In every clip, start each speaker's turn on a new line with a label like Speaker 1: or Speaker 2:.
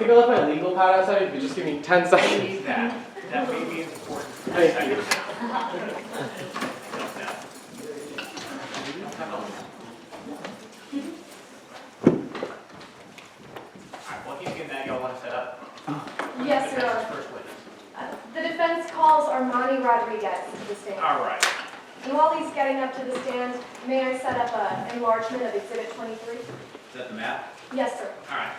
Speaker 1: think I left my legal pad outside. If you just give me 10
Speaker 2: I
Speaker 1: seconds.
Speaker 2: need that. That may be important.
Speaker 1: Thank you.
Speaker 2: Alright, well, he's getting that. Y'all want to set up?
Speaker 3: Yes,
Speaker 2: The
Speaker 3: Your Honor.
Speaker 2: first witness.
Speaker 3: The defense calls Armani Rodriguez to the stand.
Speaker 2: Alright.
Speaker 3: And while he's getting up to the stand, may I set up an enlargement of Exhibit 23?
Speaker 2: Is that the map?
Speaker 3: Yes, sir.
Speaker 2: Alright.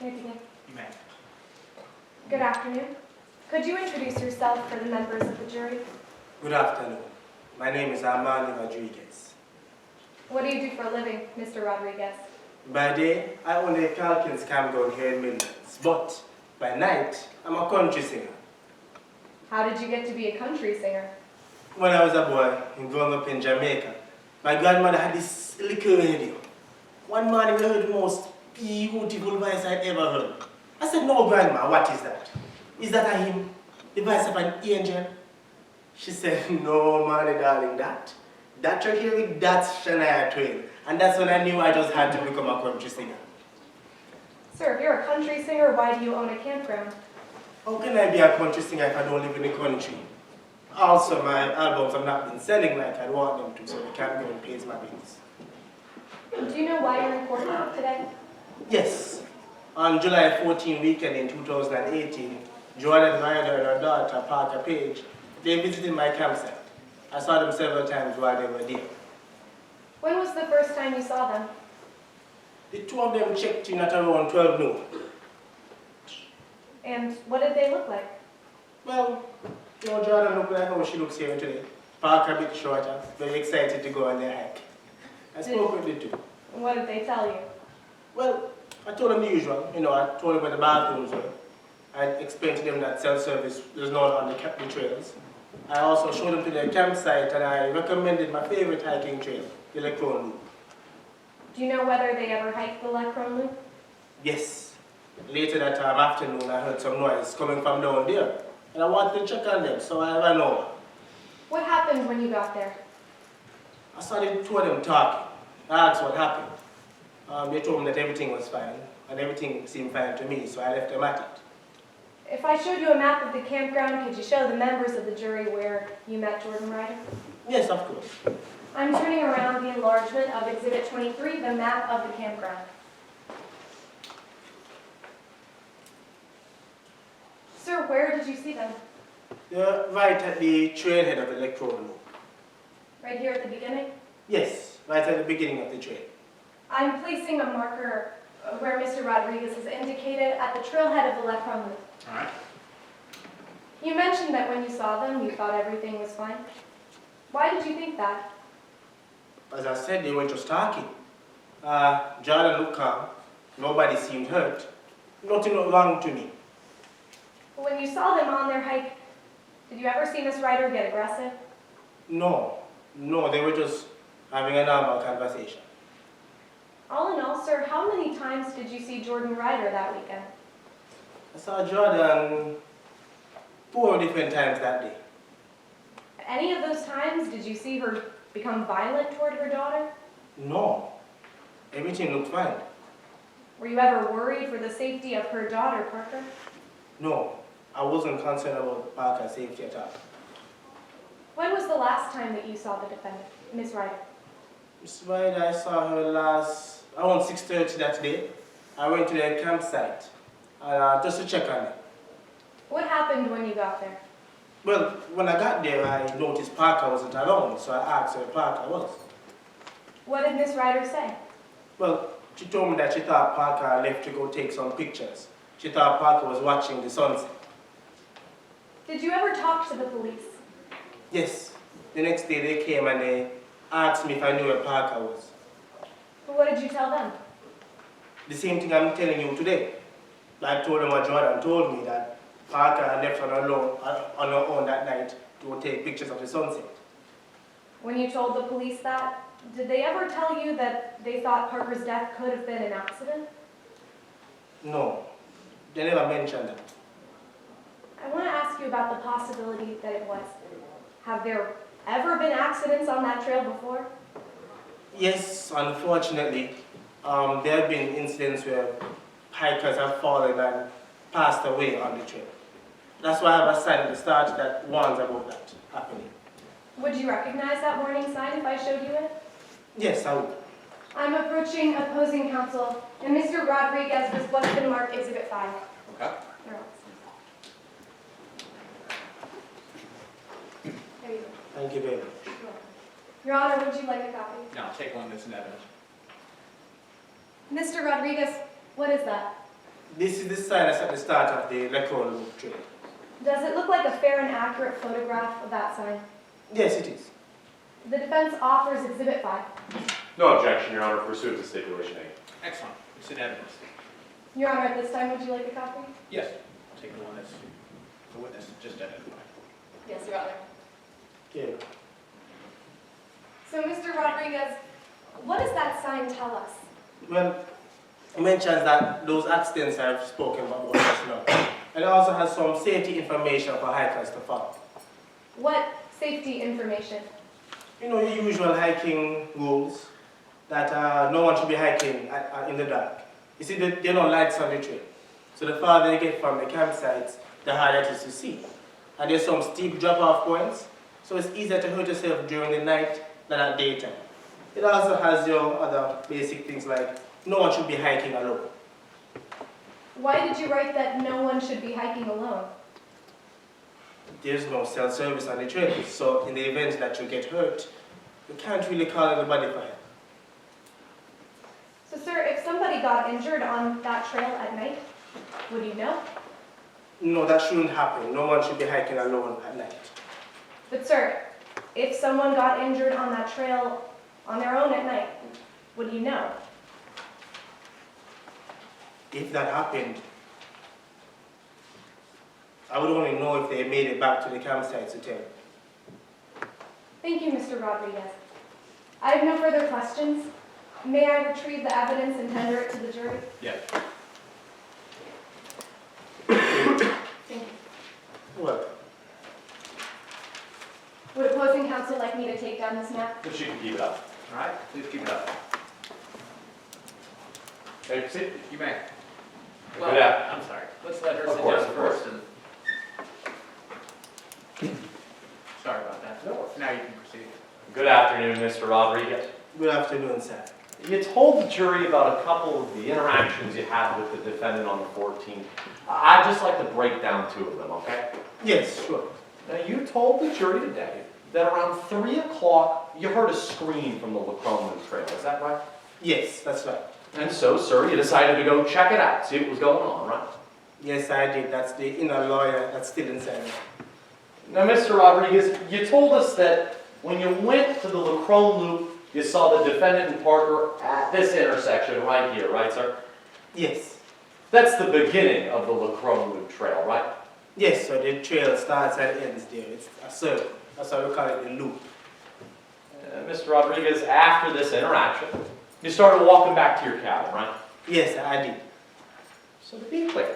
Speaker 3: May I begin?
Speaker 2: You may.
Speaker 3: Good afternoon. Could you introduce yourself for the members of the jury?
Speaker 4: Good afternoon. My name is Armani Rodriguez.
Speaker 3: What do you do for a living, Mr. Rodriguez?
Speaker 4: By day, I own a Calkins campground here in Midlands, but by night, I'm a country singer.
Speaker 3: How did you get to be a country singer?
Speaker 4: When I was a boy and growing up in Jamaica, my grandmother had this little radio. One morning, I heard the most beautiful voice I'd ever heard. I said, "No, Grandma, what is that? Is that a hymn? The voice of an angel?" She said, "No, Manny, darling, that you're hearing, that's Shania Twain." And that's when I knew I just had to become a country singer.
Speaker 3: Sir, if you're a country singer, why do you own a campground?
Speaker 4: How can I be a country singer if I don't live in the country? Also, my albums have not been selling like I want them to, so the campground pays my bills.
Speaker 3: Do you know why you're in court today?
Speaker 4: Yes, on July 14 weekend in 2018, Joanna Ryder and her daughter, Parker Page, they visited my campsite. I saw them several times while they were there.
Speaker 3: When was the first time you saw them?
Speaker 4: The two of them checked in at around 12 noon.
Speaker 3: And what did they look like?
Speaker 4: Well, you know, Jordan looked like how she looks here today. Parker a bit shorter, very excited to go on their hike. I spoke with the two.
Speaker 3: What did they tell you?
Speaker 4: Well, I told them the usual. You know, I told them where the bathrooms were. I explained to them that self-service was not on the trails. I also showed them to their campsite and I recommended my favorite hiking trail, the Leckrone Loop.
Speaker 3: Do you know whether they ever hiked the Leckrone Loop?
Speaker 4: Yes. Later that afternoon, I heard some noise coming from down there. And I wanted to check on them, so I ran over.
Speaker 3: What happened when you got there?
Speaker 4: I saw the two of them talking. I asked what happened. They told me that everything was fine, and everything seemed fine to me, so I left them at it.
Speaker 3: If I showed you a map of the campground, could you show the members of the jury where you met Jordan Ryder?
Speaker 4: Yes, of course.
Speaker 3: I'm turning around the enlargement of Exhibit 23, the map of the campground. Sir, where did you see them?
Speaker 4: They're right at the trailhead of the Leckrone Loop.
Speaker 3: Right here at the beginning?
Speaker 4: Yes, right at the beginning of the trail.
Speaker 3: I'm placing a marker where Mr. Rodriguez is indicated at the trailhead of the Leckrone Loop.
Speaker 2: Alright.
Speaker 3: You mentioned that when you saw them, you thought everything was fine. Why did you think that?
Speaker 4: As I said, they were just talking. Jordan looked calm. Nobody seemed hurt. Nothing wrong to me.
Speaker 3: When you saw them on their hike, did you ever see Miss Ryder get aggressive?
Speaker 4: No, they were just having a normal conversation.
Speaker 3: All in all, sir, how many times did you see Jordan Ryder that weekend?
Speaker 4: I saw Jordan 4 different times that day.
Speaker 3: Any of those times, did you see her become violent toward her daughter?
Speaker 4: No, everything looked fine.
Speaker 3: Were you ever worried for the safety of her daughter, Parker?
Speaker 4: No, I wasn't concerned about Parker's safety at all.
Speaker 3: When was the last time that you saw the defendant, Miss Ryder?
Speaker 4: Miss Ryder, I saw her around 6:30 that day. I went to their campsite just to check on them.
Speaker 3: What happened when you got there?
Speaker 4: Well, when I got there, I noticed Parker wasn't around, so I asked where Parker was.
Speaker 3: What did Miss Ryder say?
Speaker 4: Well, she told me that she thought Parker left to go take some pictures. She thought Parker was watching the sunset.
Speaker 3: Did you ever talk to the police?
Speaker 4: Yes. The next day they came and they asked me if I knew where Parker was.
Speaker 3: What did you tell them?
Speaker 4: The same thing I'm telling you today. Like told him what Jordan told me that Parker left on her own that night to take pictures of the sunset.
Speaker 3: When you told the police that, did they ever tell you that they thought Parker's death could have been an accident?
Speaker 4: No, they never mentioned that.
Speaker 3: I want to ask you about the possibility that it was. Have there ever been accidents on that trail before?
Speaker 4: Yes, unfortunately, there have been incidents where hikers have fallen and passed away on the trail. That's why I have a sign at the start that warns about that happening.
Speaker 3: Would you recognize that warning sign if I showed you it?
Speaker 4: Yes, I would.
Speaker 3: I'm approaching opposing counsel, and Mr. Rodriguez was what's been marked Exhibit 5.
Speaker 2: Okay.
Speaker 3: You're on. There you go.
Speaker 4: Thank you very much.
Speaker 3: Your Honor, would you like a copy?
Speaker 2: Now, take one that's in evidence.
Speaker 3: Mr. Rodriguez, what is that?
Speaker 4: This is the sign that's at the start of the Lecon Loop trail.
Speaker 3: Does it look like a fair and accurate photograph of that sign?
Speaker 4: Yes, it is.
Speaker 3: The defense offers Exhibit 5.
Speaker 5: No objection, Your Honor, pursuant to stipulation A.
Speaker 2: Excellent. It's in evidence.
Speaker 3: Your Honor, at this time, would you like a copy?
Speaker 2: Yes. Take the one that's the witness just identified.
Speaker 3: Yes, Your Honor.
Speaker 4: Okay.
Speaker 3: So, Mr. Rodriguez, what does that sign tell us?
Speaker 4: Well, it mentions that those accidents I've spoken about just now. And it also has some safety information for hikers to follow.
Speaker 3: What safety information?
Speaker 4: You know, your usual hiking rules that no one should be hiking in the dark. You see, there are no lights on the trail. So the farther you get from the campsites, the harder it is to see. And there's some steep drop-off points, so it's easier to hurt yourself during the night than at daytime. It also has your other basic things like no one should be hiking alone.
Speaker 3: Why did you write that no one should be hiking alone?
Speaker 4: There's no cell service on the trail, so in the event that you get hurt, you can't really call anybody for help.
Speaker 3: So, sir, if somebody got injured on that trail at night, would you know?
Speaker 4: No, that shouldn't happen. No one should be hiking alone at night.
Speaker 3: But, sir, if someone got injured on that trail on their own at night, would you know?
Speaker 4: If that happened, I would only know if they made it back to the campsite to tell.
Speaker 3: Thank you, Mr. Rodriguez. I have no further questions. May I retrieve the evidence and tender it to the jury?
Speaker 2: Yes.
Speaker 3: Thank you.
Speaker 4: Well,
Speaker 3: Would opposing counsel like me to take down this map?
Speaker 5: If she can keep it up.
Speaker 2: All right. Please keep it up.
Speaker 5: May I proceed?
Speaker 2: You may.
Speaker 5: Good
Speaker 2: Well,
Speaker 5: afternoon.
Speaker 2: I'm sorry. Let's let her
Speaker 5: Of course,
Speaker 2: suggest
Speaker 5: of course.
Speaker 2: first. Sorry about that.
Speaker 5: No.
Speaker 2: Now you can proceed.
Speaker 5: Good afternoon, Mr. Rodriguez.
Speaker 4: good afternoon, sir.
Speaker 5: You told the jury about a couple of the interactions you had with the defendant on the 14th. I'd just like to break down two of them, okay?
Speaker 4: Yes, sure.
Speaker 5: Now, you told the jury today that around 3 o'clock you heard a scream from the Lacroix Trail. Is that right?
Speaker 4: Yes, that's right.
Speaker 5: And so, sir, you decided to go check it out, see what was going on, right?
Speaker 4: Yes, I did. That's the inner lawyer that's still inside me.
Speaker 5: Now, Mr. Rodriguez, you told us that when you went to the Lacroix Loop, you saw the defendant and Parker at this intersection right here, right, sir?
Speaker 4: Yes.
Speaker 5: That's the beginning of the Lacroix Loop Trail, right?
Speaker 4: Yes, so the trail starts and ends there. It's a circle. That's why we call it the loop.
Speaker 5: Mr. Rodriguez, after this interaction, you started walking back to your cabin, right?
Speaker 4: Yes, I did.
Speaker 5: So to be clear,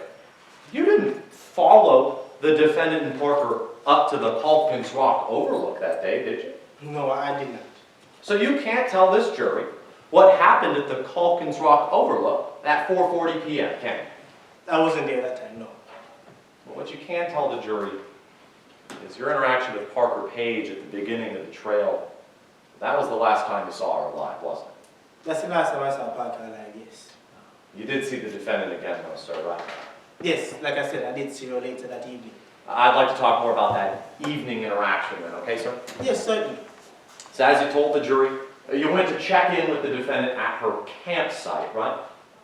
Speaker 5: you didn't follow the defendant and Parker up to the Calkins Rock Overlook that day, did you?
Speaker 4: No, I did not.
Speaker 5: So you can't tell this jury what happened at the Calkins Rock Overlook at 4:40 p.m., can you?
Speaker 4: I wasn't there that time, no.
Speaker 5: Well, what you can tell the jury is your interaction with Parker Page at the beginning of the trail. That was the last time you saw her alive, wasn't it?
Speaker 4: That's the last time I saw Parker alive, yes.
Speaker 5: You did see the defendant again, though, sir, right?
Speaker 4: Yes, like I said, I did see her later that evening.
Speaker 5: I'd like to talk more about that evening interaction then, okay, sir?
Speaker 4: Yes, certainly.
Speaker 5: So as you told the jury, you went to check in with the defendant at her campsite, right?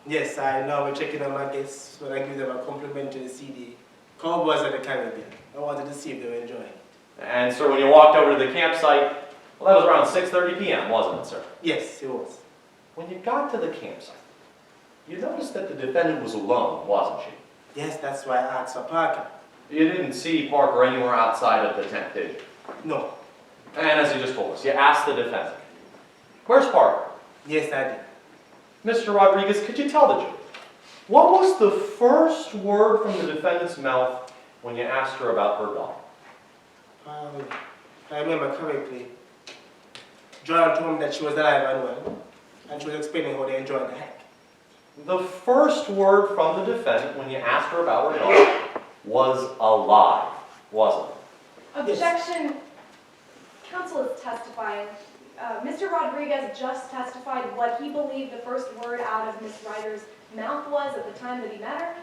Speaker 4: Yes, I normally check in on my guests when I give them a complimentary CD. Cowboys of the Caribbean. I wanted to see if they were enjoying it.
Speaker 5: And sir, when you walked over to the campsite, well, that was around 6:30 p.m., wasn't it, sir?
Speaker 4: Yes, it was.
Speaker 5: When you got to the campsite, You noticed that the defendant was alone, wasn't she?
Speaker 4: Yes, that's why I asked for Parker.
Speaker 5: You didn't see Parker anywhere outside of the tent, did you?
Speaker 4: No.
Speaker 5: And as you just told us, you asked the defendant. Where's Parker?
Speaker 4: Yes, I did.
Speaker 5: Mr. Rodriguez, could you tell the jury? What was the first word from the defendant's mouth when you asked her about her dog?
Speaker 4: I remember correctly. John told me that she was alive and well, and she was explaining how they enjoyed the hike.
Speaker 5: The first word from the defendant when you asked her about her dog was alive, wasn't it?
Speaker 3: Objection. Counsel is testifying. Mr. Rodriguez just testified what he believed the first word out of Ms. Ryder's mouth was at the time that he met her.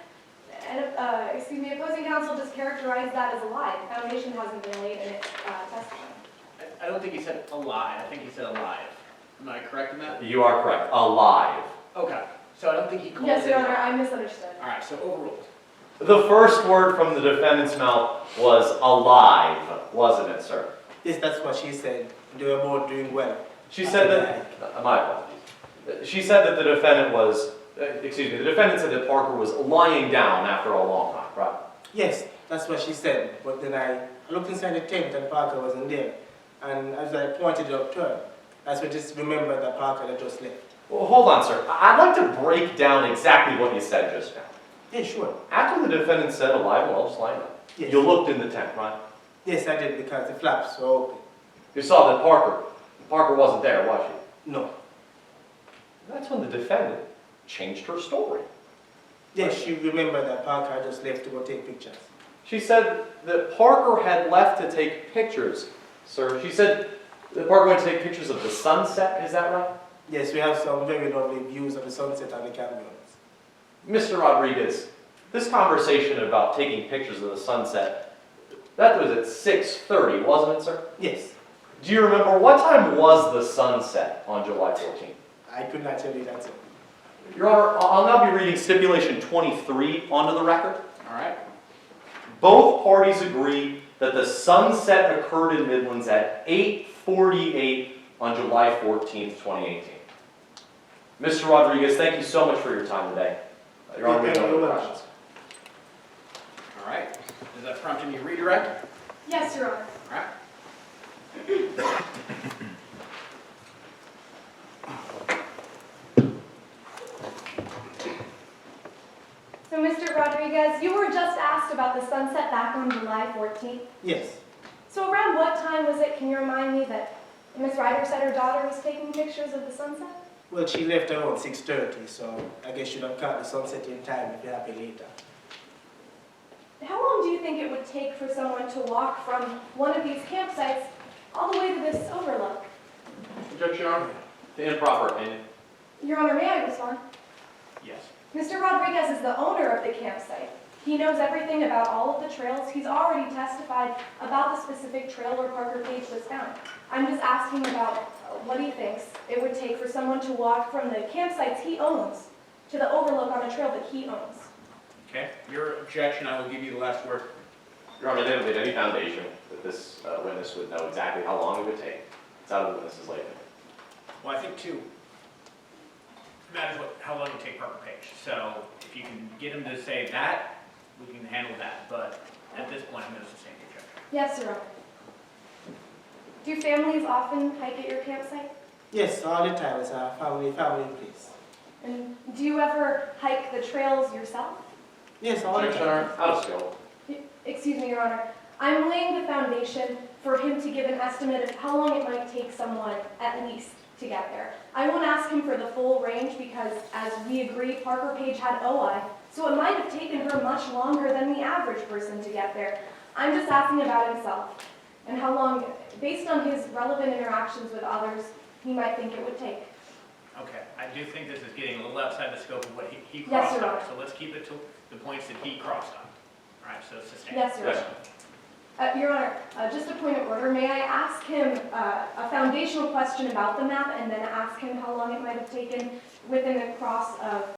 Speaker 3: And, opposing counsel just characterized that as a lie. The foundation hasn't been laid in its testimony.
Speaker 2: I don't think he said alive, I think he said alive. Am I correct in that?
Speaker 5: You are correct, alive.
Speaker 2: Okay, so I don't think he called
Speaker 3: Yes,
Speaker 2: it
Speaker 3: Your Honor,
Speaker 2: alive.
Speaker 3: I misunderstood.
Speaker 2: All right, so overruled.
Speaker 5: The first word from the defendant's mouth was alive, wasn't it, sir?
Speaker 4: Yes, that's what she said. They were both doing well.
Speaker 5: She said that, my apologies. She said that the defendant was, the defendant said that Parker was lying down after a long hike, right?
Speaker 4: Yes, that's what she said. But then I looked inside the tent and Parker wasn't there. And as I pointed it up to her, that's when I just remembered that Parker had just left.
Speaker 5: Well, hold on, sir. I'd like to break down exactly what you said just now.
Speaker 4: Yeah, sure.
Speaker 5: After the defendant said alive, well, just lying down,
Speaker 4: Yes.
Speaker 5: you looked in the tent, right?
Speaker 4: Yes, I did because the flaps were open.
Speaker 5: You saw that Parker wasn't there, was she?
Speaker 4: No.
Speaker 5: That's when the defendant changed her story.
Speaker 4: Yes, she remembered that Parker had just left to go take pictures.
Speaker 5: She said that Parker had left to take pictures, sir. She said that Parker went to take pictures of the sunset, is that right?
Speaker 4: Yes, we have some very lovely views of the sunset and the canyons.
Speaker 5: Mr. Rodriguez, this conversation about taking pictures of the sunset, that was at 6:30, wasn't it, sir?
Speaker 4: Yes,
Speaker 5: Do you remember what time was the sunset on July 14th?
Speaker 4: I could not tell you that, sir.
Speaker 5: Your Honor, I'll now be reading stipulation 23 onto the record.
Speaker 2: All right?
Speaker 5: Both parties agree that the sunset occurred in Midlands at 8:48 on July 14th, 2018. Mr. Rodriguez, thank you so much for your time today. Your Honor, we have no other questions.
Speaker 2: All right. Does that prompt any redirect?
Speaker 3: Yes, Your Honor.
Speaker 2: All right.
Speaker 3: So, Mr. Rodriguez, you were just asked about the sunset back on July 14th.
Speaker 4: Yes.
Speaker 3: So around what time was it, can you remind me, that Miss Ryder said her daughter was taking pictures of the sunset?
Speaker 4: Well, she left around 6:30, so I guess you'd have caught the sunset in time if you're happy later.
Speaker 3: How long do you think it would take for someone to walk from one of these campsites all the way to this overlook?
Speaker 5: Objection, Your Honor. The improper opinion.
Speaker 3: Your Honor, may I respond?
Speaker 2: Yes.
Speaker 3: Mr. Rodriguez is the owner of the campsite. He knows everything about all of the trails. He's already testified about the specific trail where Parker Page was found. I'm just asking about what he thinks it would take for someone to walk from the campsites he owns to the overlook on a trail that he owns.
Speaker 2: Okay. Your objection, I will give you the last word.
Speaker 5: Your Honor, they haven't laid any foundation that this witness would know exactly how long it would take. It's out of the witness's lay opinion.
Speaker 2: Well, I think too, it matters how long you take Parker Page. So if you can get him to say that, we can handle that. But at this point, I'm going to sustain the objection.
Speaker 3: Yes, Your Honor. Do families often hike at your campsite?
Speaker 4: Yes, all the time. It's a family place.
Speaker 3: And do you ever hike the trails yourself?
Speaker 4: Yes, all the
Speaker 5: Objection,
Speaker 4: time.
Speaker 5: Your Honor. Out of skill.
Speaker 3: Excuse me, Your Honor. I'm laying the foundation for him to give an estimate of how long it might take someone, at least, to get there. I won't ask him for the full range because, as we agree, Parker Page had OI, so it might have taken her much longer than the average person to get there. I'm just asking about himself and how long, based on his relevant interactions with others, he might think it would take.
Speaker 2: Okay. I do think this is getting a little outside the scope of what he
Speaker 3: Yes,
Speaker 2: crossed
Speaker 3: Your
Speaker 2: on.
Speaker 3: Honor.
Speaker 2: So let's keep it to the points that he crossed on. All right, so sustain.
Speaker 3: Yes, Your Honor. Your Honor, just a point of order. May I ask him a foundational question about the map and then ask him how long it might have taken within the cross of